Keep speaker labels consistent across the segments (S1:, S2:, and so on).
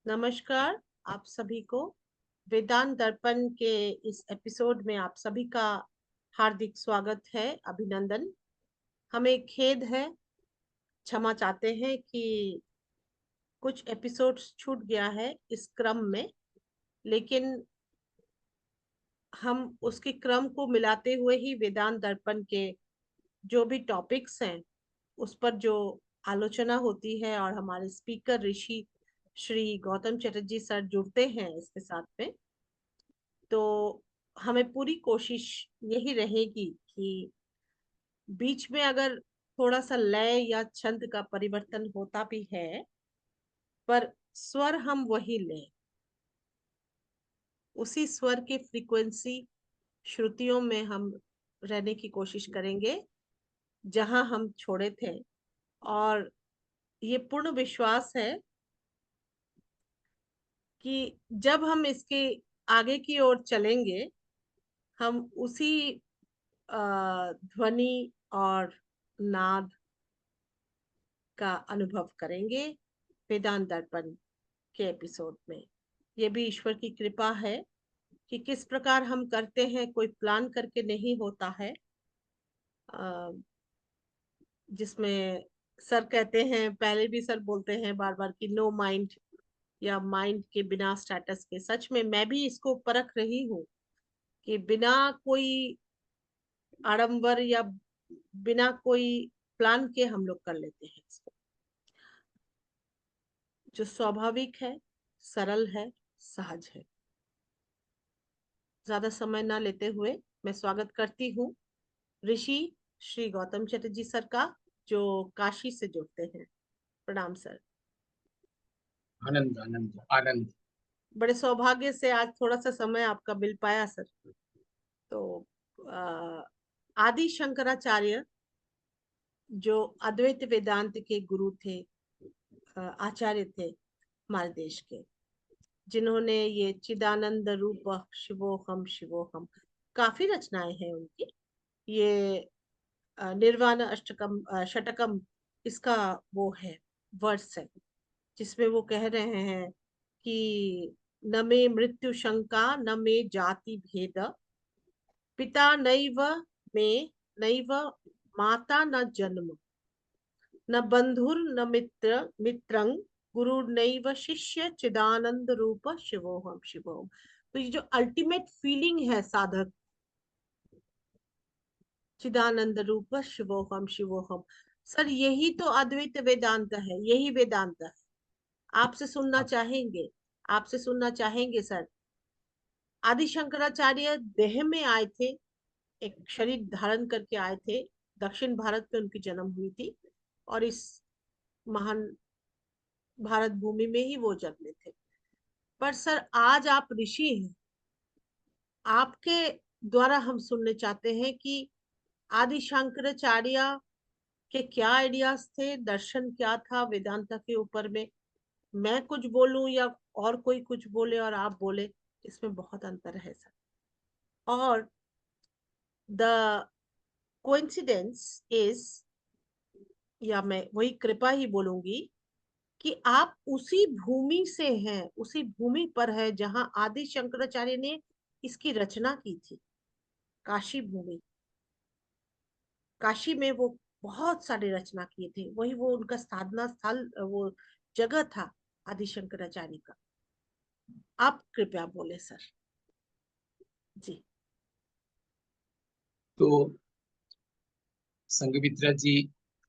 S1: नमस्कार। आप सभी को वेदांत दर्पण के इस एपिसोड में आप सभी का हार्दिक स्वागत है, अभिनंदन। हमें खेद है, क्षमा चाहते हैं कि कुछ एपिसोड्स छूट गया है इस क्रम में, लेकिन हम उसके क्रम को मिलाते हुए ही वेदांत दर्पण के जो भी टॉपिक्स हैं उस पर जो आलोचना होती है और हमारे स्पीकर ऋषि श्री गौतम चटर्जी सर जुड़ते हैं इसके साथ में, तो हमें पूरी कोशिश यही रहेगी कि बीच में अगर थोड़ा सा लय या छंद का परिवर्तन होता भी है, पर स्वर हम वही लें, उसी स्वर की फ्रीक्वेंसी श्रुतियों में हम रहने की कोशिश करेंगे जहां हम छोड़े थे। और ये पूर्ण विश्वास है कि जब हम इसके आगे की ओर चलेंगे, हम उसी ध्वनि और नाद का अनुभव करेंगे वेदांत दर्पण के एपिसोड में। ये भी ईश्वर की कृपा है कि किस प्रकार हम करते हैं, कोई प्लान करके नहीं होता है। अ, जिसमें सर कहते हैं, पहले भी सर बोलते हैं बार बार कि नो माइंड या माइंड के बिना स्टेटस के। सच में मैं भी इसको परख रही हूँ कि बिना कोई आडंबर या बिना कोई प्लान के हम लोग कर लेते हैं इसको, जो स्वाभाविक है, सरल है, सहज है। ज्यादा समय ना लेते हुए मैं स्वागत करती हूँ ऋषि श्री गौतम चटर्जी सर का, जो काशी से जुड़ते हैं। प्रणाम सर।
S2: आनंद आनंद आनंद।
S1: बड़े सौभाग्य से आज थोड़ा सा समय आपका मिल पाया सर। तो अ, आदि शंकराचार्य जो अद्वैत वेदांत के गुरु थे, आचार्य थे हमारे देश के, जिन्होंने ये चिदानंद रूप शिवोहम शिवोहम, काफी रचनाएं हैं उनकी। ये निर्वाण अष्टकम षटकम, इसका वो है, वर्ष है, जिसमें वो कह रहे हैं कि न मे मृत्यु शंका न मे जाति भेद, पिता नैव मे नैव माता न जन्म, न बंधुर न मित्रं गुरु नैव शिष्य चिदानंद रूप शिवोहम शिवोहम। तो ये जो अल्टीमेट फीलिंग है साधक, चिदानंद रूप शिवोहम शिवोहम, सर यही तो अद्वैत वेदांत है, यही वेदांत है। आपसे सुनना चाहेंगे, आपसे सुनना चाहेंगे सर। आदि शंकराचार्य देह में आए थे, एक शरीर धारण करके आए थे। दक्षिण भारत में उनकी जन्म हुई थी और इस महान भारत भूमि में ही वो जन्मे थे। पर सर आज आप ऋषि हैं, आपके द्वारा हम सुनने चाहते हैं कि आदि शंकराचार्य के क्या आइडियाज थे, दर्शन क्या था वेदांता के ऊपर में। मैं कुछ बोलूं या और कोई कुछ बोले और आप बोले, इसमें बहुत अंतर है सर। और द कोइंसिडेंस इज, या मैं वही कृपा ही बोलूंगी, कि आप उसी भूमि से हैं, उसी भूमि पर है जहां आदि शंकराचार्य ने इसकी रचना की थी। काशी भूमि, काशी में वो बहुत सारी रचना किए थे, वही वो उनका साधना स्थल, वो जगह था आदि शंकराचार्य का। आप कृपया बोले सर जी।
S2: तो संघमित्रा जी,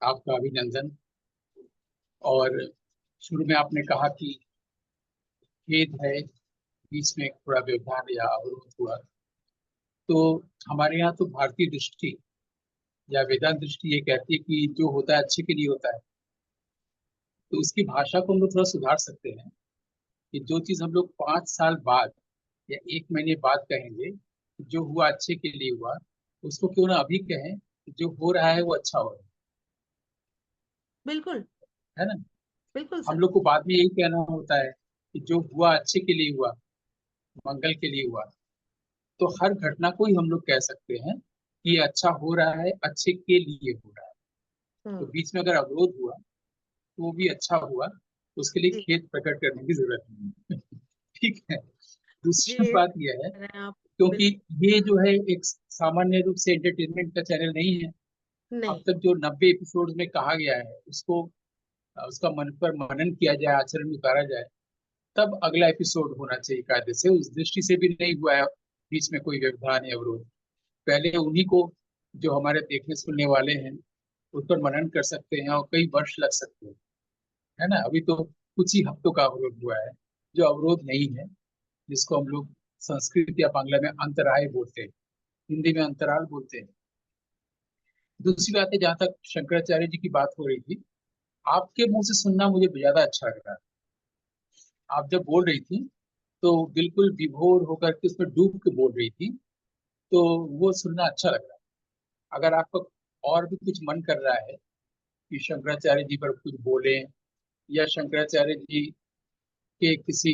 S2: आपका अभिनंदन। और शुरू में आपने कहा कि खेद है, बीच में थोड़ा व्यवधान या अवरोध हुआ। तो हमारे यहाँ तो भारतीय दृष्टि या वेदांत दृष्टि ये कहती है कि जो होता है अच्छे के लिए होता है। तो उसकी भाषा को हम लोग थोड़ा सुधार सकते हैं कि जो चीज हम लोग 5 साल बाद या 1 महीने बाद कहेंगे कि जो हुआ अच्छे के लिए हुआ, उसको क्यों ना अभी कहें कि जो हो रहा है वो अच्छा हो रहा
S1: बिल्कुल,
S2: है ना।
S1: बिल्कुल
S2: हम
S1: सर।
S2: लोग को बाद में यही कहना होता है कि जो हुआ अच्छे के लिए हुआ, मंगल के लिए हुआ। तो हर घटना को ही हम लोग कह सकते हैं कि ये अच्छा हो रहा है, अच्छे के लिए हो रहा है। तो
S1: हम्म।
S2: बीच में अगर अवरोध हुआ तो वो भी अच्छा हुआ, उसके लिए
S1: जी
S2: खेद प्रकट करने की जरूरत नहीं है। ठीक है। दूसरी
S1: जी,
S2: बात यह है,
S1: कह रहे हैं आप।
S2: क्योंकि
S1: बिल्कुल।
S2: ये जो है एक सामान्य रूप से एंटरटेनमेंट का चैनल नहीं है। अब
S1: नहीं।
S2: तक जो 90 एपिसोड में कहा गया है उसको उसका मन पर मनन किया जाए, आचरण में उतारा जाए, तब अगला एपिसोड होना चाहिए कायदे से। उस दृष्टि से भी नहीं हुआ है बीच में कोई व्यवधान या अवरोध। पहले उन्हीं को, जो हमारे देखने सुनने वाले हैं, उस पर मनन कर सकते हैं और कई वर्ष लग सकते हैं, है ना। अभी तो कुछ ही हफ्तों का अवरोध हुआ है, जो अवरोध नहीं है, जिसको हम लोग संस्कृत या बांग्ला में अंतराय बोलते हैं, हिंदी में अंतराल बोलते हैं। दूसरी बात है, जहां तक शंकराचार्य जी की बात हो रही थी, आपके मुंह से सुनना मुझे ज्यादा अच्छा लग रहा है। आप जब बोल रही थी तो बिल्कुल विभोर होकर के उसमें डूब के बोल रही थी, तो वो सुनना अच्छा लग रहा है। अगर आपका और भी कुछ मन कर रहा है कि शंकराचार्य जी पर कुछ बोले, या शंकराचार्य जी के किसी,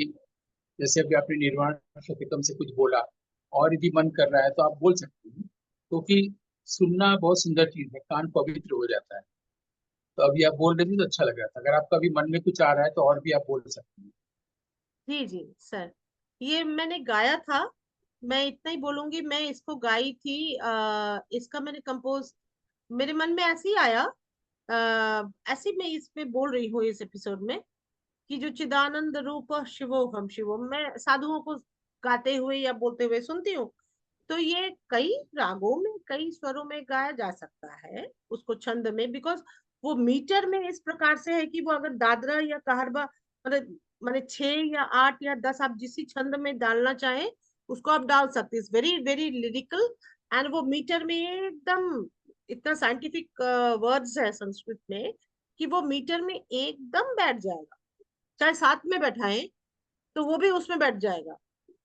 S2: जैसे अभी आपने निर्वाण शतकम से कुछ बोला, और यदि मन कर रहा है तो आप बोल सकते हैं, क्योंकि सुनना बहुत सुंदर चीज है, कान पवित्र हो जाता है। तो अभी आप बोल रहे थे तो अच्छा लग रहा था। अगर आपका भी मन में कुछ आ रहा है तो और भी आप बोल सकते हैं।
S1: जी जी सर, ये मैंने गाया था। मैं इतना ही बोलूंगी, मैं इसको गाई थी। इसका मैंने कंपोज, मेरे मन में ऐसे ही आया। ऐसे ही मैं इसमें बोल रही हूँ इस एपिसोड में कि जो चिदानंद रूप शिवोहम शिवोम, मैं साधुओं को गाते हुए या बोलते हुए सुनती हूँ। तो ये कई रागों में, कई स्वरों में गाया जा सकता है उसको, छंद में। बिकॉज वो मीटर में इस प्रकार से है कि वो अगर दादरा या कहरबा, मतलब माने 6 या 8 या 10, आप जिस छंद में डालना चाहें उसको आप डाल सकते हैं। Very very lyrical. एंड वो मीटर में एकदम, इतना साइंटिफिक वर्ड्स है संस्कृत में कि वो मीटर में एकदम बैठ जाएगा। चाहे साथ में बैठाएं तो वो भी उसमें बैठ जाएगा।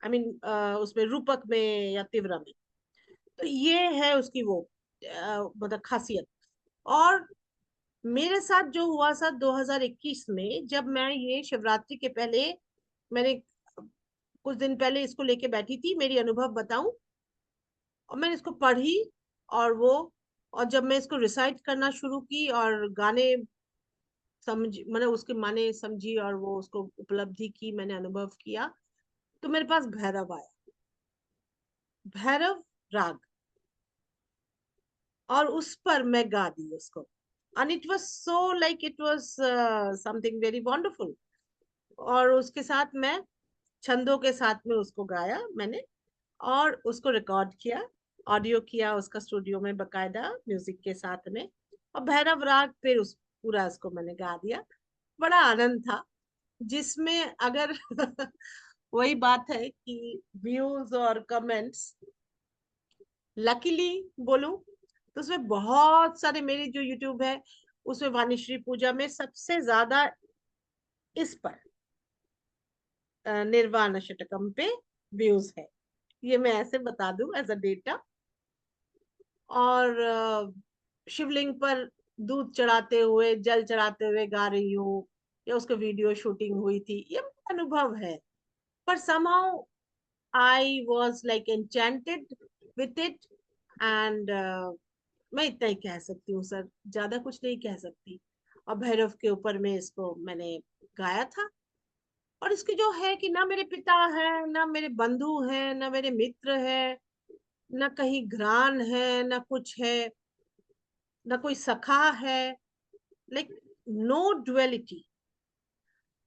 S1: आई मीन उसमें रूपक में या तीव्र में। तो ये है उसकी वो मतलब खासियत। और मेरे साथ जो हुआ था 2021 में, जब मैं ये शिवरात्रि के पहले, मैंने कुछ दिन पहले इसको लेके बैठी थी, मेरी अनुभव बताऊं। और मैंने इसको पढ़ी, और वो, और जब मैं इसको रिसाइट करना शुरू की और गाने समझ, मैंने उसके माने समझी और वो उसको उपलब्धि की, मैंने अनुभव किया, तो मेरे पास भैरव आया, भैरव राग। और उस पर मैं गा दी उसको। And it was so like it was something very wonderful. और उसके साथ मैं छंदों के साथ में उसको गाया मैंने, और उसको रिकॉर्ड किया, ऑडियो किया उसका स्टूडियो में बकायदा म्यूजिक के साथ में। और भैरव राग फिर उस पूरा उसको मैंने गा दिया। बड़ा आनंद था जिसमें, अगर वही बात है कि व्यूज और कमेंट्स, लकीली बोलूं तो उसमें बहुत सारे, मेरी जो यूट्यूब है उसमें वाणीश्री पूजा में सबसे ज्यादा इस पर निर्वाण षटकम पे व्यूज है। ये मैं ऐसे बता दूं एज अ डेटा। और शिवलिंग पर दूध चढ़ाते हुए, जल चढ़ाते हुए गा रही हूँ, या उसको वीडियो शूटिंग हुई थी, ये अनुभव है। पर somehow I was like enchanted with it। and मैं इतना ही कह सकती हूँ सर, ज्यादा कुछ नहीं कह सकती। और भैरव के ऊपर में इसको मैंने गाया था। और इसकी जो है कि ना मेरे पिता है, ना मेरे बंधु हैं, ना मेरे मित्र है, ना कहीं घ्राण है, ना कुछ है, ना कोई सखा है, like no duality.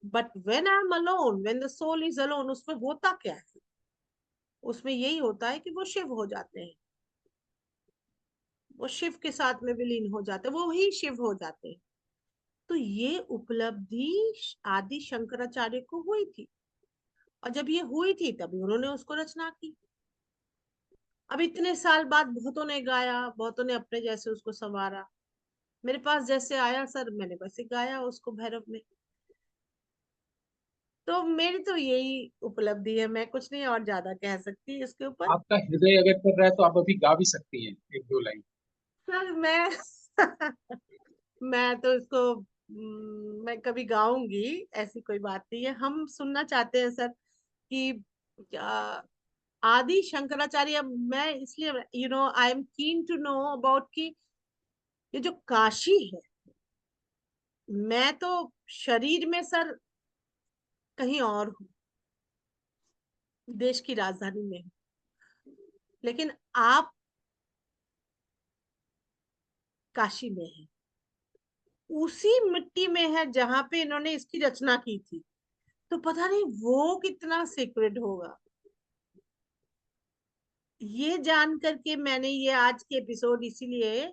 S1: But when I am alone, when the soul is alone, उसमें होता क्या है? उसमें यही होता है कि वो शिव हो जाते हैं, वो शिव के साथ में विलीन हो जाते हैं, वो ही शिव हो जाते हैं। तो ये उपलब्धि आदि शंकराचार्य को हुई थी। और जब ये हुई थी तभी उन्होंने उसको रचना की। अब इतने साल बाद बहुतों ने गाया, बहुतों ने अपने जैसे उसको संवारा। मेरे पास जैसे आया सर, मैंने वैसे गाया उसको भैरव में। तो मेरी तो यही उपलब्धि है, मैं कुछ नहीं और ज्यादा कह सकती इसके ऊपर।
S2: आपका हृदय अगर कर रहा है तो आप अभी गा भी सकती हैं एक दो लाइन।
S1: सर मैं मैं तो इसको मैं कभी गाऊंगी, ऐसी कोई बात नहीं है। हम सुनना चाहते हैं सर कि आदि शंकराचार्य, मैं इसलिए, I am keen to know about कि ये जो काशी है, मैं तो शरीर में सर कहीं और हूँ, देश की राजधानी में हूँ, लेकिन आप काशी में हैं, उसी मिट्टी में है जहां पे इन्होंने इसकी रचना की थी। तो पता नहीं वो कितना सीक्रेट होगा। ये जान करके मैंने ये आज के एपिसोड इसीलिए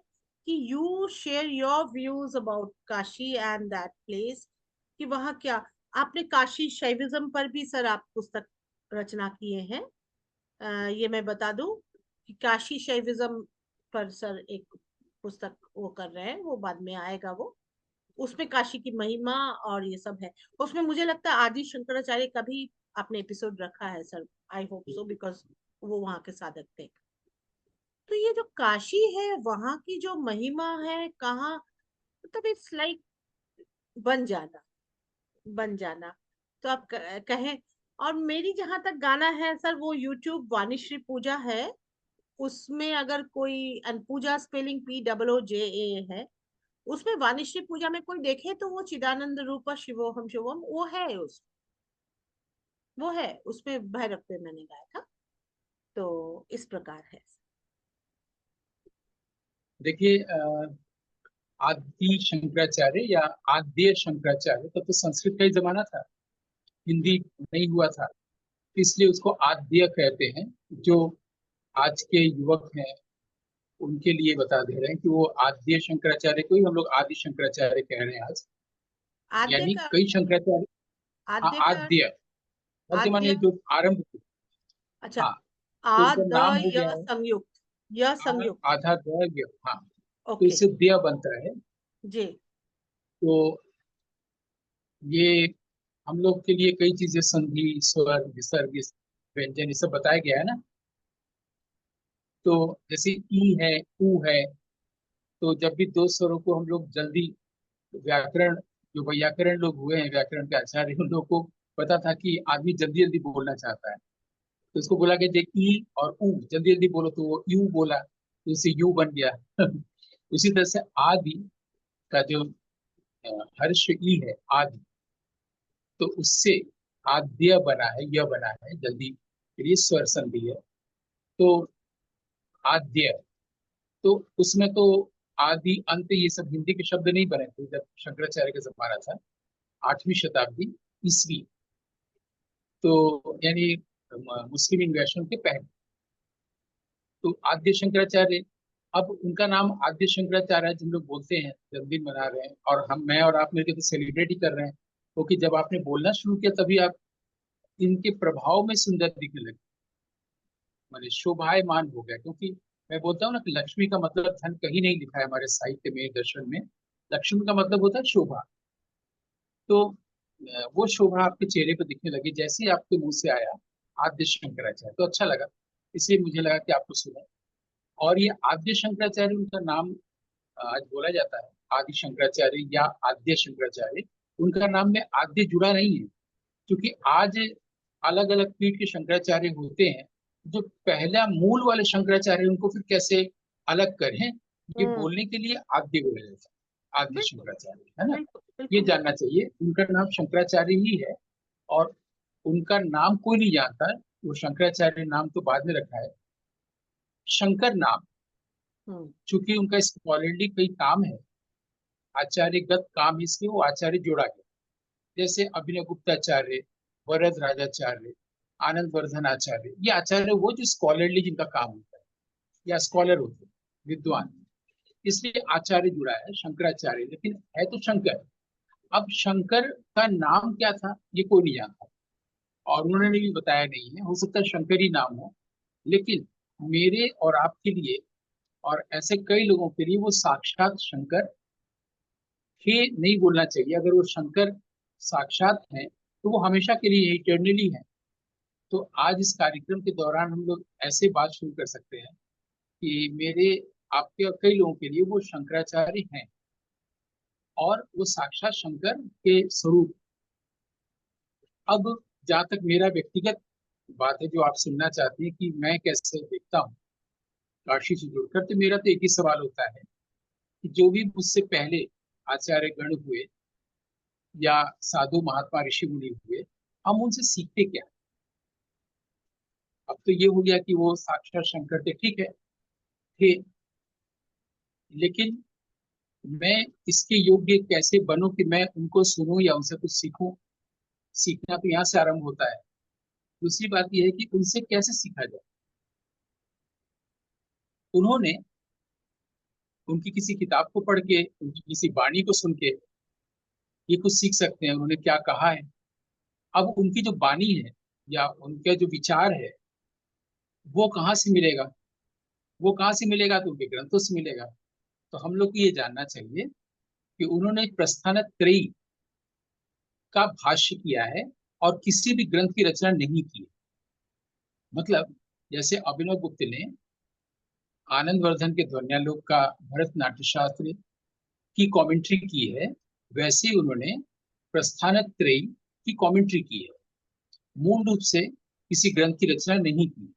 S1: कि you share your views about Kashi and that place, कि वहां क्या। आपने काशी शैविज्म पर भी सर आप पुस्तक रचना किए हैं। ये मैं बता दूं कि काशी शैविज्म पर सर एक पुस्तक वो कर रहे हैं, वो बाद में आएगा वो। उसमें काशी की महिमा और ये सब है। उसमें मुझे लगता है आदि शंकराचार्य का भी आपने एपिसोड रखा है sir. I hope so, because वो वहां के साधक थे। तो ये जो काशी है वहां की जो महिमा है, कहाँ, मतलब इट्स लाइक बन जाना, बन जाना। तो आप कहें। और मेरी जहां तक गाना है सर, वो यूट्यूब वाणीश्री पूजा है, उसमें अगर कोई पूजा स्पेलिंग POOJA है, उसमें वाणिश्री पूजा में कोई देखे तो वो चिदानंद रूप शिवोहम शिवम वो है, उस वो है उसमें भैरव पे मैंने गाया था। तो इस प्रकार है।
S2: देखिए, आदि शंकराचार्य या आद्य शंकराचार्य, तब तो संस्कृत का ही जमाना था, हिंदी नहीं हुआ था, इसलिए उसको आद्य कहते हैं। जो आज के युवक हैं उनके लिए बता दे रहे हैं कि वो आद्य शंकराचार्य को ही हम लोग आदि शंकराचार्य कह रहे हैं आज।
S1: आद्य
S2: यानी
S1: का
S2: कई शंकराचार्य। हाँ,
S1: आद्य का
S2: आद्य, आद्य माने
S1: आद्य।
S2: जो आरंभ।
S1: अच्छा।
S2: हाँ, तो
S1: आ
S2: उनका
S1: द
S2: नाम हो
S1: य
S2: गया है
S1: संयुक्त, य संयुक्त।
S2: आधा दैव्य। हाँ, तो
S1: ओके।
S2: इससे दिया बनता है।
S1: जी।
S2: तो ये हम लोग के लिए कई चीजें, संधि, स्वर, विसर्ग, व्यंजन, ये सब बताया गया है ना। तो जैसे ई है, ऊ है, तो जब भी दो स्वरों को हम लोग जल्दी, व्याकरण, जो व्याकरण लोग हुए हैं, व्याकरण के आचार्य, उन लोगों को पता था कि आदमी जल्दी जल्दी बोलना चाहता है, तो उसको बोला गया जे ई और ऊ जल्दी जल्दी बोलो, तो वो यू बोला, तो उससे यू बन गया। उसी तरह से आदि का जो हर्ष ई है, आदि, तो उससे आद्य बना है, यह बना है जल्दी, फिर ये स्वर संधि है। तो आद्य, तो उसमें तो आदि अंत ये सब हिंदी के शब्द नहीं बने थे जब शंकराचार्य का जमाना था, 8वीं शताब्दी ईस्वी। तो यानी मुस्लिम इन्वेशन के पहले। तो आद्य शंकराचार्य, अब उनका नाम आद्य शंकराचार्य जिन लोग बोलते हैं, जन्मदिन मना रहे हैं, और हम, मैं और आप मिलकर तो सेलिब्रेट ही कर रहे हैं, क्योंकि जब आपने बोलना शुरू किया तभी आप इनके प्रभाव में सुंदर दिखने लगे, माने शोभायमान हो गया। क्योंकि मैं बोलता हूँ ना कि लक्ष्मी का मतलब धन कहीं नहीं लिखा है हमारे साहित्य में, दर्शन में। लक्ष्मी का मतलब होता है शोभा। तो वो शोभा आपके चेहरे पर दिखने लगी जैसे ही आपके मुंह से आया आद्य शंकराचार्य, तो अच्छा लगा, इसलिए मुझे लगा कि आपको सुना। और ये आद्य शंकराचार्य, उनका नाम आज बोला जाता है आदि शंकराचार्य या आद्य शंकराचार्य। उनका नाम में आद्य जुड़ा नहीं है, क्योंकि आज अलग अलग पीठ के शंकराचार्य होते हैं, जो पहला मूल वाले शंकराचार्य उनको फिर कैसे अलग करें, ये
S1: हम्म।
S2: बोलने के लिए आद्य बोला जाता है, आद्य
S1: बिल्कुल
S2: शंकराचार्य, है ना।
S1: बिल्कुल
S2: ये
S1: बिल्कुल
S2: जानना चाहिए, उनका नाम शंकराचार्य ही है। और उनका नाम कोई नहीं जानता है, वो शंकराचार्य नाम तो बाद में रखा है, शंकर नाम,
S1: हम्म
S2: चूंकि उनका स्कॉलरली कई काम है, आचार्यगत काम, इसलिए वो आचार्य जोड़ा गया। जैसे अभिनव गुप्ताचार्य, वरद राजाचार्य, आनंद वर्धन आचार्य, ये आचार्य वो जो स्कॉलरली जिनका काम होता है, या स्कॉलर होते हैं, विद्वान, इसलिए आचार्य जुड़ा है शंकराचार्य, लेकिन है तो शंकर। अब शंकर का नाम क्या था ये कोई नहीं जानता, और उन्होंने भी बताया नहीं है, हो सकता है शंकर ही नाम हो। लेकिन मेरे और आपके लिए, और ऐसे कई लोगों के लिए, वो साक्षात शंकर ही नहीं बोलना चाहिए। अगर वो शंकर साक्षात हैं तो वो हमेशा के लिए इटर्नली है। तो आज इस कार्यक्रम के दौरान हम लोग ऐसे बात शुरू कर सकते हैं कि मेरे, आपके और कई लोगों के लिए वो शंकराचार्य हैं, और वो साक्षात शंकर के स्वरूप। अब जहाँ तक मेरा व्यक्तिगत बात है जो आप सुनना चाहते हैं कि मैं कैसे देखता हूँ काशी से जुड़कर, तो मेरा तो एक ही सवाल होता है कि जो भी मुझसे पहले आचार्य गण हुए, या साधु महात्मा ऋषि मुनि हुए, हम उनसे सीखते क्या? अब तो ये हो गया कि वो साक्षात शंकर थे, ठीक है, थे, लेकिन मैं इसके योग्य कैसे बनूं कि मैं उनको सुनूं या उनसे कुछ सीखूं? सीखना तो यहाँ से आरंभ होता है। दूसरी बात यह है कि उनसे कैसे सीखा जाए। उन्होंने उनकी किसी किताब को पढ़ के, उनकी किसी वाणी को सुन के ये कुछ सीख सकते हैं, उन्होंने क्या कहा है। अब उनकी जो वाणी है या उनका जो विचार है, वो कहाँ से मिलेगा? वो कहाँ से मिलेगा? तो उनके ग्रंथों से मिलेगा। तो हम लोग को ये जानना चाहिए कि उन्होंने प्रस्थान त्रयी का भाष्य किया है और किसी भी ग्रंथ की रचना नहीं की है। मतलब जैसे अभिनव गुप्त ने आनंद वर्धन के ध्वन्यालोक का भरत नाट्य शास्त्र की कमेंट्री की है, वैसे ही उन्होंने प्रस्थान त्रयी की कमेंट्री की है। मूल रूप से किसी ग्रंथ की रचना नहीं की।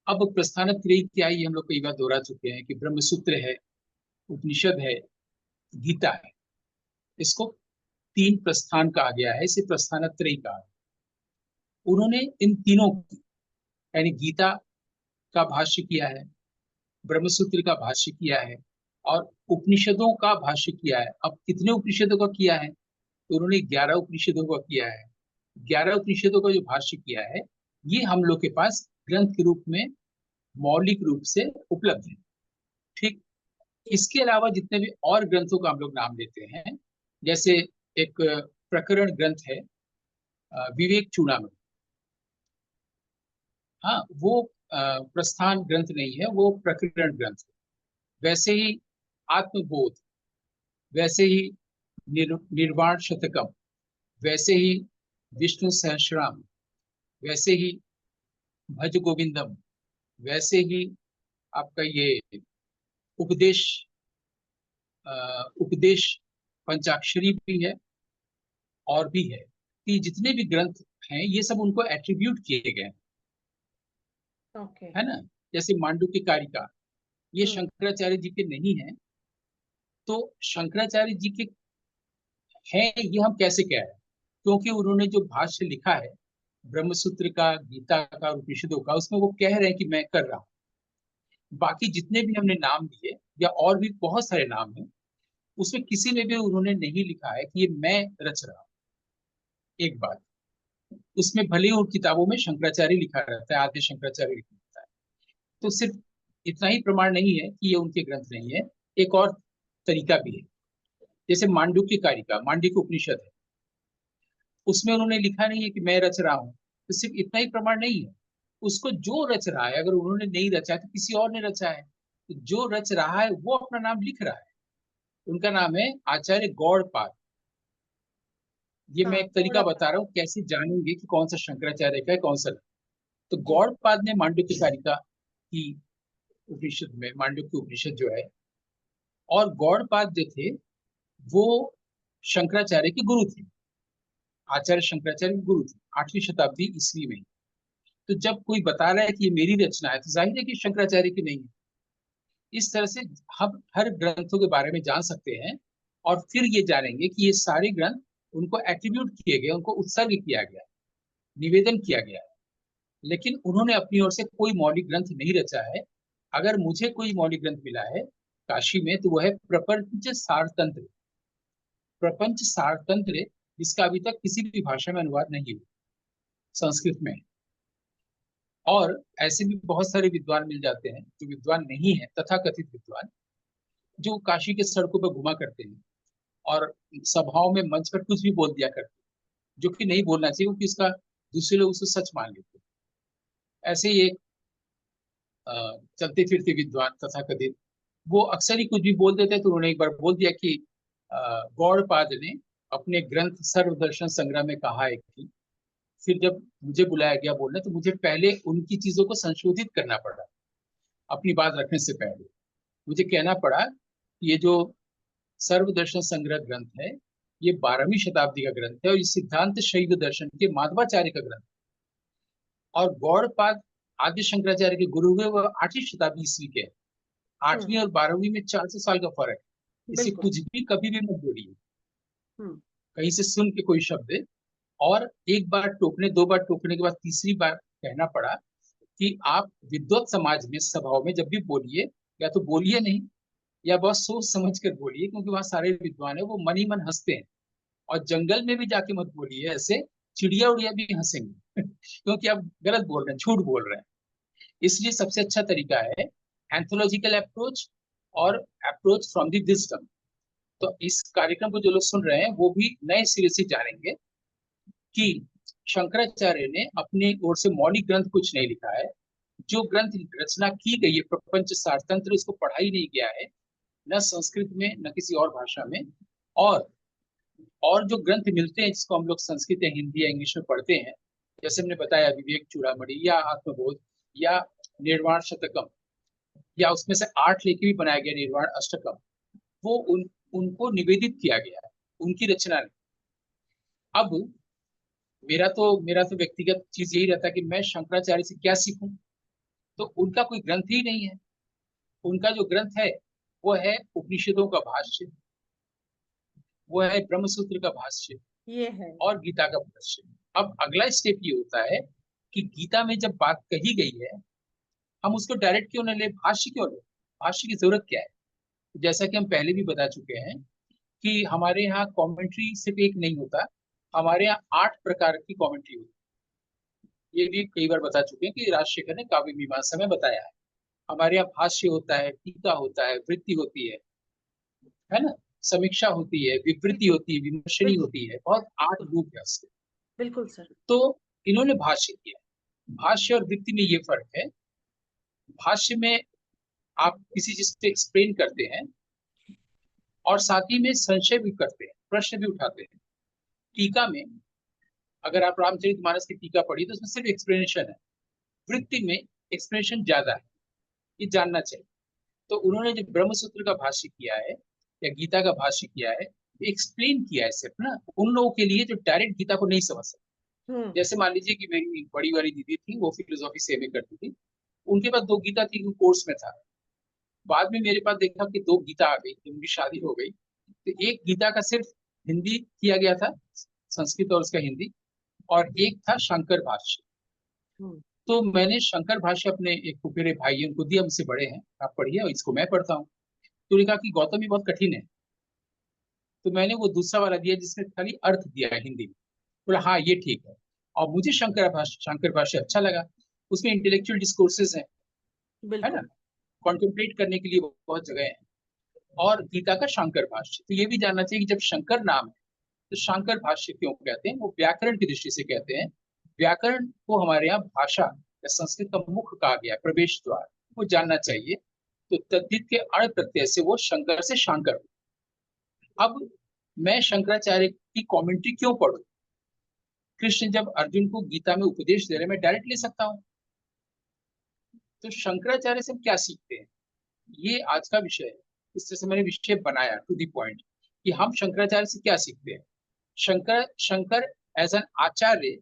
S2: अब प्रस्थान त्रयी क्या है, ये हम लोग कई बार दोहरा चुके हैं कि ब्रह्मसूत्र है, उपनिषद है, गीता है। इसको तीन प्रस्थान कहा गया है, इसे प्रस्थान त्रयी कहा है। उन्होंने इन तीनों की, यानी गीता का भाष्य किया है, ब्रह्मसूत्र का भाष्य किया है और उपनिषदों का भाष्य किया है। अब कितने उपनिषदों का किया है? तो उन्होंने 11 उपनिषदों का किया है। 11 उपनिषदों का जो भाष्य किया है, ये हम लोग के पास ग्रंथ के रूप में मौलिक रूप से उपलब्ध है। ठीक। इसके अलावा जितने भी और ग्रंथों का हम लोग नाम लेते हैं, जैसे एक प्रकरण ग्रंथ है विवेक चूड़ामणि। हाँ, वो प्रस्थान ग्रंथ नहीं है, वो प्रकरण ग्रंथ है। वैसे ही आत्मबोध, वैसे ही निर्वाण शतकम, वैसे ही विष्णु सहस्रनाम, वैसे ही भज गोविंदम, वैसे ही आपका ये उपदेश उपदेश पंचाक्षरी भी है और भी है। कि जितने भी ग्रंथ हैं ये सब उनको एट्रीब्यूट किए गए हैं,
S1: ओके।
S2: है ना। जैसे मांडुक्य कारिका, ये
S1: हम्म।
S2: शंकराचार्य जी के नहीं है, तो शंकराचार्य जी के हैं ये हम कैसे कह रहे हैं? क्योंकि उन्होंने जो भाष्य लिखा है ब्रह्मसूत्र का, गीता का, उपनिषदों का, उसमें वो कह रहे हैं कि मैं कर रहा हूँ। बाकी जितने भी हमने नाम लिए या और भी बहुत सारे नाम हैं, उसमें किसी में भी उन्होंने नहीं लिखा है कि ये मैं रच रहा हूँ। एक बात, उसमें भले ही उन किताबों में शंकराचार्य लिखा रहता है, आद्य शंकराचार्य लिखा रहता है, तो सिर्फ इतना ही प्रमाण नहीं है कि ये उनके ग्रंथ नहीं है। एक और तरीका भी है, जैसे मांडुक्य कारिका, मांडुक्य उपनिषद है, उसमें उन्होंने लिखा नहीं है कि मैं रच रहा हूँ, तो सिर्फ इतना ही प्रमाण नहीं है। उसको जो रच रहा है, अगर उन्होंने नहीं रचा है तो किसी और ने रचा है, तो जो रच रहा है वो अपना नाम लिख रहा है। उनका नाम है आचार्य गौड़पाद। ये मैं
S1: हाँ,
S2: एक तरीका
S1: गौड़पाद।
S2: बता रहा हूँ कैसे जानेंगे कि कौन सा शंकराचार्य का है, कौन सा नहीं। तो
S1: जी।
S2: गौड़पाद ने मांडुक्य कारिका की उपनिषद में, मांडुक्य उपनिषद जो है, और गौड़पाद जो थे वो शंकराचार्य के गुरु थे, आचार्य शंकराचार्य के गुरु थे, 8वीं शताब्दी ईस्वी में। तो जब कोई बता रहा है कि ये मेरी रचना है, तो जाहिर है कि शंकराचार्य की नहीं है। इस तरह से हम हर ग्रंथों के बारे में जान सकते हैं और फिर ये जानेंगे कि ये सारे ग्रंथ उनको एट्रीब्यूट किए गए, उनको उत्सर्ग किया गया, निवेदन किया गया है। लेकिन उन्होंने अपनी ओर से कोई मौलिक ग्रंथ नहीं रचा है। अगर मुझे कोई मौलिक ग्रंथ मिला है काशी में, तो वह है प्रपंच सारतंत्र। प्रपंच सारतंत्र, जिसका अभी तक किसी भी भाषा में अनुवाद नहीं हुआ, संस्कृत में। और ऐसे भी बहुत सारे विद्वान मिल जाते हैं जो विद्वान नहीं है, तथाकथित विद्वान, जो काशी के सड़कों पर घुमा करते हैं और सभाओं में मंच पर कुछ भी बोल दिया करते हैं, जो कि नहीं बोलना चाहिए, क्योंकि इसका दूसरे लोग उसे सच मान लेते हैं। ऐसे ही एक चलते फिरते विद्वान तथाकथित, वो अक्सर ही कुछ भी बोल देते हैं। तो उन्होंने एक बार बोल दिया कि गौड़पाद ने अपने ग्रंथ सर्वदर्शन संग्रह में कहा है कि, फिर जब मुझे बुलाया गया बोलने, तो मुझे पहले उनकी चीजों को संशोधित करना पड़ा। अपनी बात रखने से पहले मुझे कहना पड़ा कि ये जो सर्वदर्शन संग्रह ग्रंथ है, ये 12वीं शताब्दी का ग्रंथ है और ये सिद्धांत शैव दर्शन के माधवाचार्य का ग्रंथ है। और गौड़पाद आदि शंकराचार्य के गुरु हुए, वह 8वीं शताब्दी ईस्वी के हैं।
S1: हम्म।
S2: 8वीं और 12वीं में 400 साल का फर्क है। इसे
S1: बिल्कुल।
S2: कुछ भी कभी भी मत जोड़िए।
S1: हम्म।
S2: कहीं से सुन के कोई शब्द, और एक बार टोकने, दो बार टोकने के बाद तीसरी बार कहना पड़ा कि आप विद्वत समाज में सभाओं में जब भी बोलिए, या तो बोलिए नहीं, या बहुत सोच समझ कर बोलिए, क्योंकि वहां सारे विद्वान है, वो मन ही मन हंसते हैं। और जंगल में भी जाके मत बोलिए ऐसे, चिड़िया उड़िया भी हंसेंगे क्योंकि आप गलत बोल रहे हैं, झूठ बोल रहे हैं। इसलिए सबसे अच्छा तरीका है एंथोलॉजिकल अप्रोच और अप्रोच फ्रॉम द विजडम। तो इस कार्यक्रम को जो लोग सुन रहे हैं वो भी नए सिरे से जानेंगे कि शंकराचार्य ने अपनी ओर से मौलिक ग्रंथ कुछ नहीं लिखा है। जो ग्रंथ रचना की गई है, प्रपंच सारतंत्र, इसको पढ़ा ही नहीं गया है, न संस्कृत में न किसी और भाषा में। और और जो ग्रंथ मिलते हैं जिसको हम लोग संस्कृत या हिंदी या इंग्लिश में पढ़ते हैं, जैसे हमने बताया विवेक चूड़ामणि या आत्मबोध या निर्वाण शतकम, या उसमें से 8 लेके भी बनाया गया निर्वाण अष्टकम, वो उनको निवेदित किया गया है, उनकी रचना ने। अब मेरा तो व्यक्तिगत चीज यही रहता है कि मैं शंकराचार्य से क्या सीखूं। तो उनका कोई ग्रंथ ही नहीं है। उनका जो ग्रंथ है वो है उपनिषदों का भाष्य, वो है ब्रह्मसूत्र का भाष्य,
S1: ये है।
S2: और गीता का भाष्य। अब अगला स्टेप ये होता है कि गीता में जब बात कही गई है, हम उसको डायरेक्ट क्यों न ले, भाष्य क्यों ले? भाष्य की जरूरत क्या है? जैसा कि हम पहले भी बता चुके हैं कि हमारे यहाँ कमेंट्री सिर्फ एक नहीं होता, हमारे यहाँ 8 प्रकार की कमेंट्री होती है। ये भी कई बार बता चुके हैं कि राजशेखर ने काव्य मीमांसा में बताया है। हमारे यहाँ भाष्य होता है, टीका होता है, वृत्ति होती है ना, समीक्षा होती है, विवृति
S1: बिल्कुल
S2: होती है, विमर्शनी
S1: बिल्कुल
S2: होती है, बहुत 8
S1: बिल्कुल
S2: रूप है उसके।
S1: बिल्कुल सर।
S2: तो इन्होंने भाष्य किया। भाष्य और वृत्ति में ये फर्क है, भाष्य में आप किसी चीज को एक्सप्लेन करते हैं और साथ ही में संशय भी करते हैं, प्रश्न भी उठाते हैं। टीका में, अगर आप रामचरितमानस की टीका पढ़ी तो उसमें सिर्फ एक्सप्लेनेशन है। वृत्ति में एक्सप्लेनेशन ज्यादा है, ये जानना चाहिए। तो उन्होंने जो ब्रह्मसूत्र का भाष्य किया है या गीता का भाष्य किया है, एक्सप्लेन किया है सिर्फ ना, उन लोगों के लिए जो डायरेक्ट गीता को नहीं समझ सकते।
S1: हम्म।
S2: जैसे मान लीजिए कि मेरी बड़ी वाली दीदी थी, वो फिलोसॉफी से एमए करती थी, उनके पास 2 गीता थी, कोर्स में था। बाद में मेरे पास देखा कि 2 गीता आ गई, उनकी शादी हो गई, तो एक गीता का सिर्फ हिंदी किया गया था, संस्कृत और उसका हिंदी, और एक था शंकर भाष्य।
S1: हम्म।
S2: तो मैंने शंकर भाष्य अपने एक फुफेरे भाई हैं, उनको दिया, मुझसे बड़े हैं, आप पढ़िए और इसको मैं पढ़ता हूँ। तो उन्होंने कहा कि गौतम ये बहुत कठिन है। तो मैंने वो दूसरा वाला दिया जिसमें खाली अर्थ दिया है हिंदी में। बोला हाँ ये ठीक है। और मुझे शंकर भाष्य अच्छा लगा, उसमें इंटेलेक्चुअल डिस्कोर्सेज है ना,
S1: बिल्कुल।
S2: कॉन्टेम्पलेट करने के लिए बहुत जगह है। और गीता का शंकर भाष्य, तो ये भी जानना चाहिए कि जब शंकर नाम है तो शंकर भाष्य क्यों कहते हैं, वो व्याकरण की दृष्टि से कहते हैं। व्याकरण को हमारे यहाँ भाषा या संस्कृत का मुख कहा गया है, प्रवेश द्वार, वो जानना चाहिए। तो तद्धित के अण प्रत्यय से वो शंकर से शांकर। अब मैं शंकराचार्य की कमेंट्री क्यों पढ़ूं? कृष्ण जब अर्जुन को गीता में उपदेश दे रहे हैं, मैं डायरेक्ट ले सकता हूँ। तो शंकराचार्य से हम क्या सीखते हैं, ये आज का विषय है। इस तरह से मैंने विषय बनाया टू दी पॉइंट कि हम शंकराचार्य से क्या सीखते हैं। शंकर शंकर एज एन आचार्य,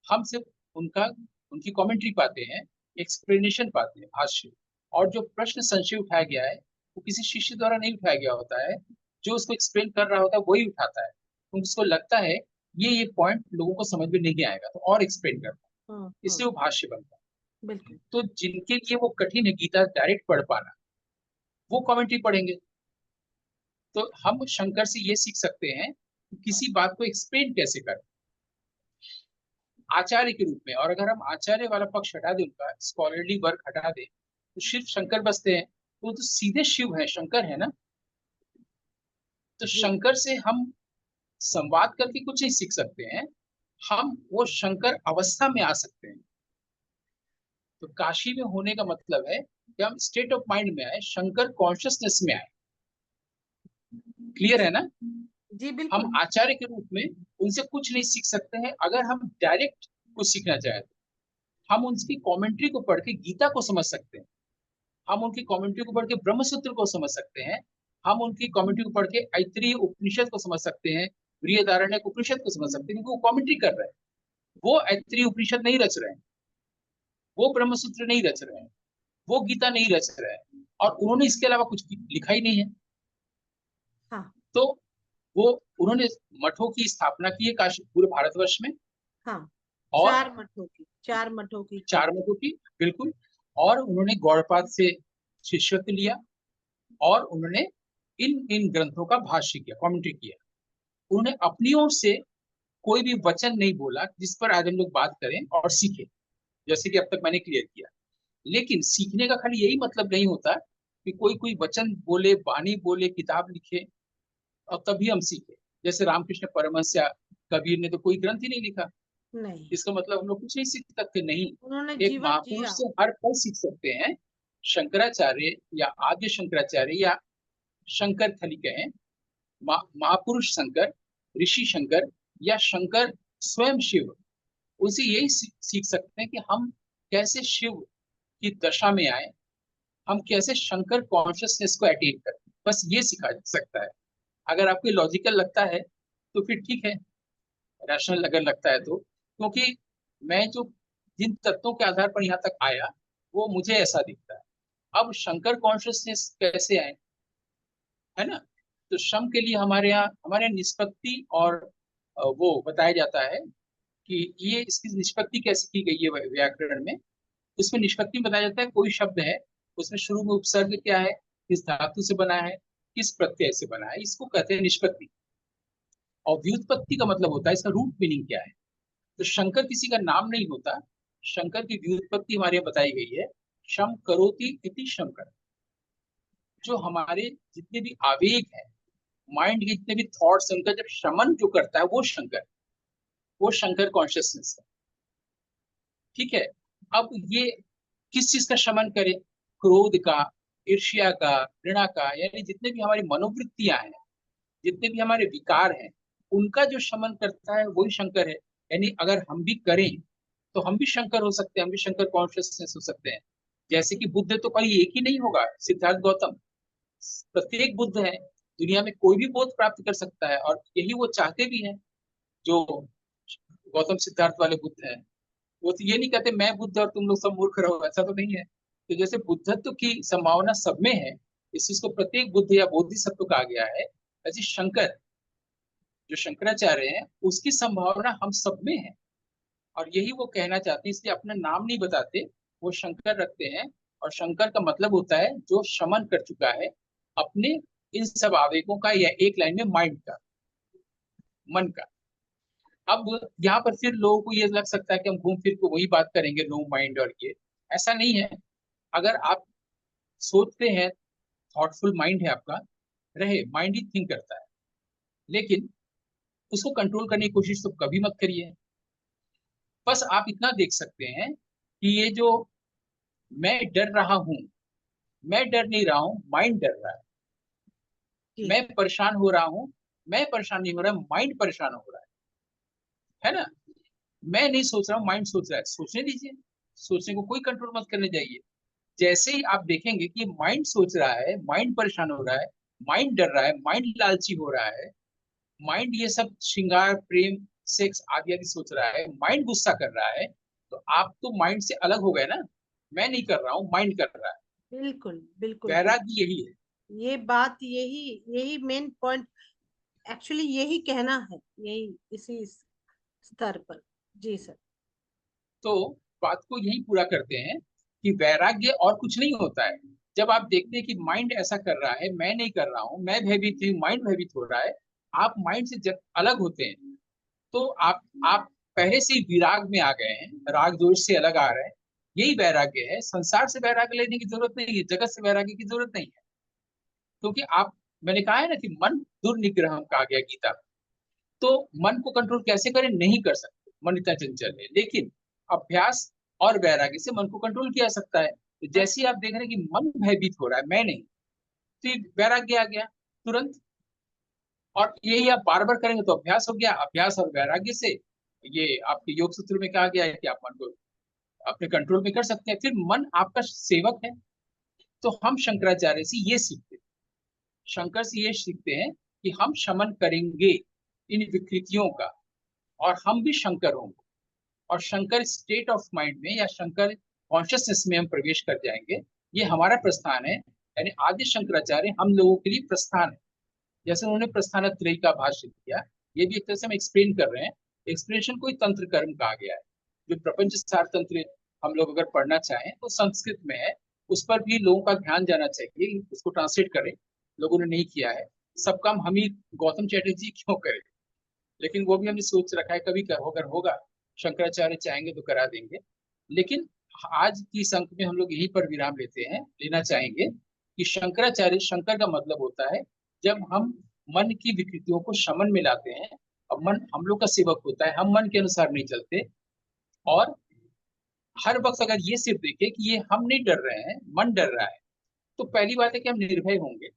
S2: हम सिर्फ उनका उनकी कमेंट्री पाते हैं, एक्सप्लेनेशन पाते हैं, भाष्य। और जो प्रश्न संशय उठाया गया है वो किसी शिष्य द्वारा नहीं उठाया गया होता है, जो उसको एक्सप्लेन कर रहा होता है वही उठाता है। उसको लगता है ये पॉइंट लोगों को समझ में नहीं आएगा तो और एक्सप्लेन करता है, इसलिए वो भाष्य बनता है।
S1: बिल्कुल।
S2: तो जिनके लिए वो कठिन है गीता डायरेक्ट पढ़ पाना, वो कमेंट्री पढ़ेंगे। तो हम शंकर से ये सीख सकते हैं कि किसी बात को एक्सप्लेन कैसे करें आचार्य के रूप में। और अगर हम आचार्य वाला पक्ष हटा दें, उनका स्कॉलरली वर्क हटा दें, तो सिर्फ शंकर बसते हैं, तो सीधे शिव है, शंकर है ना। तो
S1: जी।
S2: शंकर से हम संवाद करके कुछ नहीं सीख सकते हैं, हम वो शंकर अवस्था में आ सकते हैं। तो काशी में होने का मतलब है कि हम स्टेट ऑफ माइंड में आए, शंकर कॉन्शियसनेस में आए। क्लियर है ना?
S1: जी
S2: हम
S1: बिल्कुल।
S2: आचार्य के रूप में उनसे कुछ नहीं सीख सकते हैं। अगर हम डायरेक्ट कुछ सीखना चाहें तो हम उनकी कमेंट्री को पढ़ के गीता को समझ सकते हैं, हम उनकी कमेंट्री को पढ़ के ब्रह्मसूत्र को समझ सकते हैं, हम उनकी कमेंट्री को पढ़ के ऐत्रेय उपनिषद को समझ सकते हैं, बृहदारण्यक उपनिषद को समझ सकते हैं, क्योंकि वो कमेंट्री कर रहे हैं। वो ऐत्रेय उपनिषद नहीं रच रहे हैं, वो ब्रह्मसूत्र नहीं रच रहे हैं, वो गीता नहीं रच रहे हैं, और उन्होंने इसके अलावा कुछ लिखा ही नहीं है।
S1: हाँ।
S2: तो वो उन्होंने मठों की स्थापना की है काशी पूरे भारतवर्ष में।
S1: हाँ,
S2: और
S1: 4 मठों की की।
S2: 4 मठों की, बिल्कुल। और उन्होंने गौड़पाद से शिष्यत्व लिया, और उन्होंने इन इन ग्रंथों का भाष्य किया, कमेंट्री किया। उन्होंने अपनी ओर से कोई भी वचन नहीं बोला जिस पर आज हम लोग बात करें और सीखें, जैसे कि अब तक मैंने क्लियर किया। लेकिन सीखने का खाली यही मतलब नहीं होता कि कोई कोई वचन बोले, वाणी बोले, किताब लिखे और तभी हम सीखे। जैसे रामकृष्ण परमहंस या कबीर ने तो कोई ग्रंथ ही नहीं लिखा,
S1: नहीं,
S2: इसका मतलब हम लोग कुछ नहीं सीख सकते, नहीं।
S1: उन्होंने
S2: एक
S1: जीवन
S2: महापुरुष
S1: जिया।
S2: से हर पल सीख सकते हैं। शंकराचार्य या आद्य शंकराचार्य या शंकर खली कहें, महापुरुष शंकर, ऋषि शंकर या शंकर स्वयं शिव, उनसे यही सीख सकते हैं कि हम कैसे शिव की दशा में आए, हम कैसे शंकर कॉन्शियसनेस को अटेन करें। बस ये सिखा सकता है। अगर आपको लॉजिकल लगता है तो फिर ठीक है, रैशनल अगर लगता है तो। क्योंकि मैं जो जिन तत्वों के आधार पर यहाँ तक आया वो मुझे ऐसा दिखता है। अब शंकर कॉन्शियसनेस कैसे आए, है ना? तो श्रम के लिए हमारे यहाँ निष्पत्ति और वो बताया जाता है कि ये इसकी निष्पत्ति कैसे की गई है व्याकरण में। उसमें निष्पत्ति में बताया जाता है, कोई शब्द है, उसमें शुरू में उपसर्ग क्या है, किस धातु से बना है, किस प्रत्यय से बना है, इसको कहते हैं निष्पत्ति। और व्युत्पत्ति का मतलब होता है इसका रूट मीनिंग क्या है। तो शंकर किसी का नाम नहीं होता, शंकर की व्युत्पत्ति हमारे यहाँ बताई गई है। शम करोति इति शंकर। जो हमारे जितने भी आवेग हैं, माइंड के जितने भी थॉट्स, उनका जब शमन जो करता है वो शंकर कॉन्शियसनेस है। ठीक है। अब ये किस चीज का शमन करे? क्रोध का, ईर्ष्या का, घृणा का, यानी जितने भी हमारी मनोवृत्तियां हैं, जितने भी हमारे विकार हैं, उनका जो शमन करता है वही शंकर है। यानी अगर हम भी करें तो हम भी शंकर हो सकते हैं, हम भी शंकर कॉन्शियसनेस हो सकते हैं। जैसे कि बुद्ध तो कभी एक ही नहीं होगा, सिद्धार्थ गौतम प्रत्येक बुद्ध है। दुनिया में कोई भी बोध प्राप्त कर सकता है, और यही वो चाहते भी हैं। जो गौतम सिद्धार्थ वाले बुद्ध हैं, वो तो ये नहीं कहते मैं बुद्ध और तुम लोग सब मूर्ख रहो, ऐसा तो नहीं है। तो जैसे बुद्धत्व की संभावना सब में है, इस चीज को प्रत्येक बुद्ध या बोधिसत्व कहा गया है, ऐसे शंकर जो शंकराचार्य हैं उसकी संभावना हम सब में है। और यही वो कहना चाहते हैं, इसलिए अपना नाम नहीं बताते, वो शंकर रखते हैं। और शंकर का मतलब होता है जो शमन कर चुका है अपने इन सब आवेगों का, या एक लाइन में माइंड का, मन का। अब यहाँ पर फिर लोगों को ये लग सकता है कि हम घूम फिर के वही बात करेंगे, नो माइंड और ये। ऐसा नहीं है। अगर आप सोचते हैं, थॉटफुल माइंड है आपका, रहे, माइंड ही थिंक करता है, लेकिन उसको कंट्रोल करने की कोशिश तो कभी मत करिए। बस आप इतना देख सकते हैं कि ये जो मैं डर रहा हूं, मैं डर नहीं रहा हूं, माइंड डर रहा है।
S1: जी,
S2: मैं परेशान हो रहा हूं, मैं परेशान नहीं हो रहा, माइंड परेशान हो रहा है ना? मैं नहीं सोच रहा हूँ, माइंड सोच रहा है, सोचने दीजिए। सोचने को कोई कंट्रोल मत करने जाइए। जैसे ही आप देखेंगे कि माइंड सोच रहा है, माइंड परेशान हो रहा है, माइंड डर रहा है, माइंड लालची हो रहा है, माइंड ये सब श्रृंगार, प्रेम, सेक्स आदि आदि सोच रहा है, माइंड गुस्सा कर रहा है, तो आप तो माइंड से अलग हो गए ना। मैं नहीं कर रहा हूँ, माइंड कर रहा है।
S1: बिल्कुल बिल्कुल बिल्कुल।
S2: वैराग्य यही है।
S1: ये बात, यही यही मेन पॉइंट, एक्चुअली यही कहना है, यही इसी स्तर पर। जी सर।
S2: तो बात को यही पूरा करते हैं कि वैराग्य और कुछ नहीं होता है। जब आप देखते हैं कि माइंड ऐसा कर रहा है, मैं नहीं कर रहा हूं, मैं भयभीत हूँ, माइंड भयभीत हो रहा है, आप माइंड से जब अलग होते हैं तो आप पहले से ही विराग में आ गए हैं, राग दोष से अलग आ रहे हैं। यही वैराग्य है। संसार से वैराग्य लेने की जरूरत नहीं है, जगत से वैराग्य की जरूरत नहीं है। क्योंकि आप, मैंने कहा है ना कि मन दुर्निग्रह कहा गया गीता में। तो मन को कंट्रोल कैसे करें? नहीं कर सकते, मन इतना चंचल है। लेकिन अभ्यास और वैराग्य से मन को कंट्रोल किया जा सकता है। तो जैसे ही आप देख रहे हैं कि मन भयभीत हो रहा है, मैं नहीं, तो ये वैराग्य आ गया तुरंत। और यही आप बार बार करेंगे तो अभ्यास हो गया। अभ्यास और वैराग्य से ये आपके योग सूत्र में कहा गया है कि आप मन को अपने कंट्रोल में कर सकते हैं, फिर मन आपका सेवक है। तो हम शंकराचार्य से ये सीखते हैं, शंकर से ये सीखते हैं कि हम शमन करेंगे इन विकृतियों का, और हम भी शंकर होंगे। और शंकर स्टेट ऑफ माइंड में या शंकर कॉन्शियसनेस में हम प्रवेश कर जाएंगे। ये हमारा प्रस्थान है, यानी आदि शंकराचार्य हम लोगों के लिए प्रस्थान है। जैसे उन्होंने प्रस्थानत्रयी का भाष्य दिया, ये भी एक तरह से हम एक्सप्लेन कर रहे हैं। एक्सप्लेनेशन को ही तंत्र कर्म कहा गया है। जो प्रपंच सार तंत्र हम लोग अगर पढ़ना चाहें तो संस्कृत में है, उस पर भी लोगों का ध्यान जाना चाहिए, उसको ट्रांसलेट करें। लोगों ने नहीं किया है, सब काम हम ही गौतम चैटर्जी क्यों करें, लेकिन वो भी हमने सोच रखा है कभी अगर होगा, शंकराचार्य चाहेंगे तो करा देंगे। लेकिन आज की इस अंक में हम लोग यहीं पर विराम लेना चाहेंगे कि शंकराचार्य, शंकर का मतलब होता है जब हम मन की विकृतियों को शमन में लाते हैं। अब मन हम लोग का सेवक होता है, हम मन के अनुसार नहीं चलते। और हर वक्त अगर ये सिर्फ देखे कि ये हम नहीं डर रहे हैं, मन डर रहा है, तो पहली बात है कि हम निर्भय होंगे,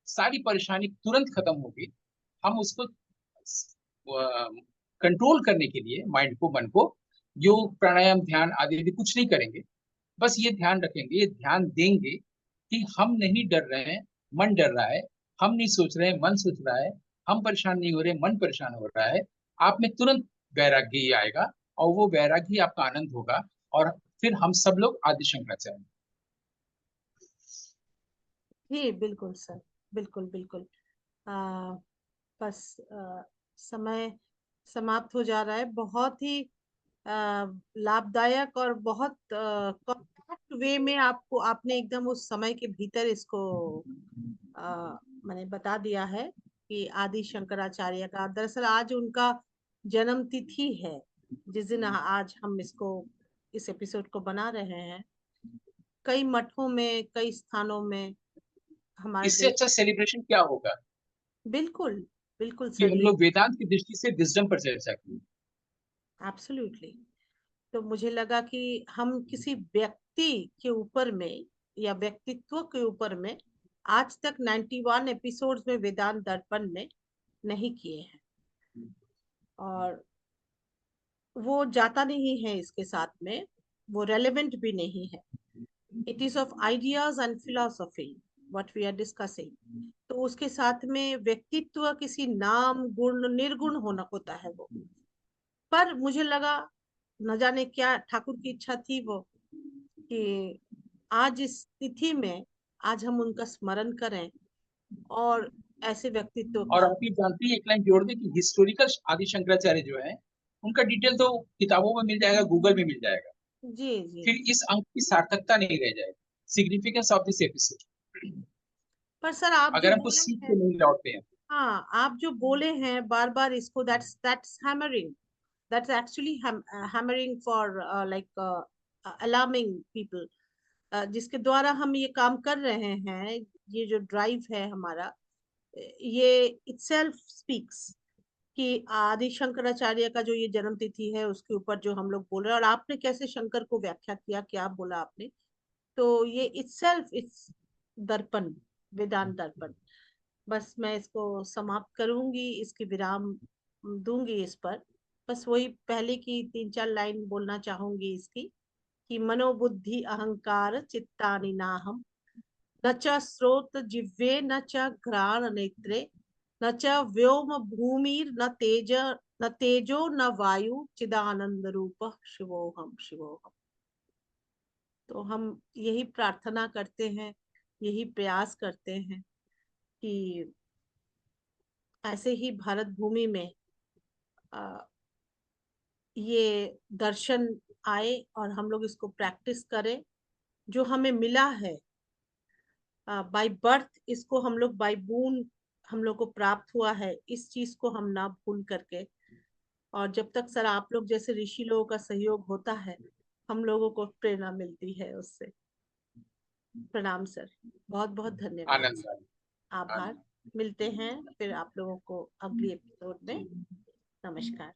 S2: सारी परेशानी तुरंत खत्म होगी। हम उसको कंट्रोल करने के लिए माइंड को, मन को, योग प्राणायाम ध्यान आदि भी कुछ नहीं करेंगे। बस ये ध्यान रखेंगे, ये ध्यान देंगे कि हम नहीं डर रहे हैं, मन डर रहा है। हम नहीं सोच रहे हैं, मन सोच रहा है। हम परेशान नहीं हो रहे, मन परेशान हो रहा है। आप में तुरंत वैराग्य ही आएगा, और वो वैराग्य ही आपका आनंद होगा। और फिर हम सब लोग आदि शंकराचार्य।
S1: जी बिल्कुल सर, बिल्कुल बिल्कुल। बस समय समाप्त हो जा रहा है। बहुत ही लाभदायक और बहुत कॉम्पैक्ट वे में आपको, आपने एकदम उस समय के भीतर इसको मैंने बता दिया है कि आदि शंकराचार्य का, दरअसल आज उनका जन्म तिथि है। जिस दिन आज हम इस एपिसोड को बना रहे हैं, कई मठों में, कई स्थानों में हमारे
S2: इससे
S1: देश।
S2: अच्छा सेलिब्रेशन क्या होगा
S1: बिल्कुल बिल्कुल
S2: कि
S1: सर,
S2: हम
S1: ये
S2: लोग वेदांत की दृष्टि से विजडम पर चर्चा की।
S1: एब्सोल्युटली। तो मुझे लगा कि हम किसी व्यक्ति के ऊपर में या व्यक्तित्व के ऊपर में आज तक 91 एपिसोड्स में वेदांत दर्पण में नहीं किए हैं, और वो जाता नहीं है इसके साथ में, वो रेलेवेंट भी नहीं है। It is of ideas and philosophy what we are discussing. तो उसके साथ में व्यक्तित्व किसी नाम गुण निर्गुण होना होता है वो। पर मुझे लगा, न जाने क्या ठाकुर की इच्छा थी वो, कि आज इस तिथि में आज हम उनका स्मरण करें और ऐसे व्यक्तित्व
S2: और
S1: का।
S2: आप ये जानते हैं, एक लाइन जोड़ दें कि हिस्टोरिकल आदि शंकराचार्य जो है, उनका डिटेल तो किताबों में मिल जाएगा, गूगल में मिल जाएगा।
S1: जी जी।
S2: फिर इस अंक की सार्थकता नहीं रह जाएगी, सिग्निफिकेंस ऑफ दिस एपिसोड,
S1: पर सर आप जो
S2: अगर हम कुछ
S1: बोले
S2: सीख
S1: हैं,
S2: के नहीं लौटते हैं।
S1: हाँ आप जो बोले हैं बार बार इसको, that's hammering, that's actually hammering for like alarming people, जिसके द्वारा हम ये काम कर रहे हैं। ये जो ड्राइव है हमारा, ये इटसेल्फ स्पीक्स कि आदि शंकराचार्य का जो ये जन्म तिथि है उसके ऊपर जो हम लोग बोल रहे हैं, और आपने कैसे शंकर को व्याख्या किया, क्या बोला आपने, तो ये इटसेल्फ इट्स दर्पण, वेदांत दर्पण। बस मैं इसको समाप्त करूंगी, इसकी विराम दूंगी इस पर। बस वही पहले की 3-4 लाइन बोलना चाहूंगी इसकी, कि मनोबुद्धि अहंकार चित्तानि नाहम, न च स्रोत जिह्वे न च घ्राण नेत्रे, न च व्योम भूमिर न तेजो न वायु चिदानंद रूप शिवोहम शिवोहम। तो हम यही प्रार्थना करते हैं, यही प्रयास करते हैं कि ऐसे ही भारत भूमि में आ, ये दर्शन आए और हम लोग इसको प्रैक्टिस करें। जो हमें मिला है बाय बर्थ, इसको हम लोग बाय बून हम लोग को प्राप्त हुआ है, इस चीज को हम ना भूल करके। और जब तक सर आप लोग जैसे ऋषि लोगों का सहयोग होता है, हम लोगों को प्रेरणा मिलती है उससे। प्रणाम सर, बहुत बहुत धन्यवाद
S2: आनंद
S1: सर, आभार।
S2: आनंद।
S1: मिलते हैं फिर आप लोगों को अगली एपिसोड में। नमस्कार।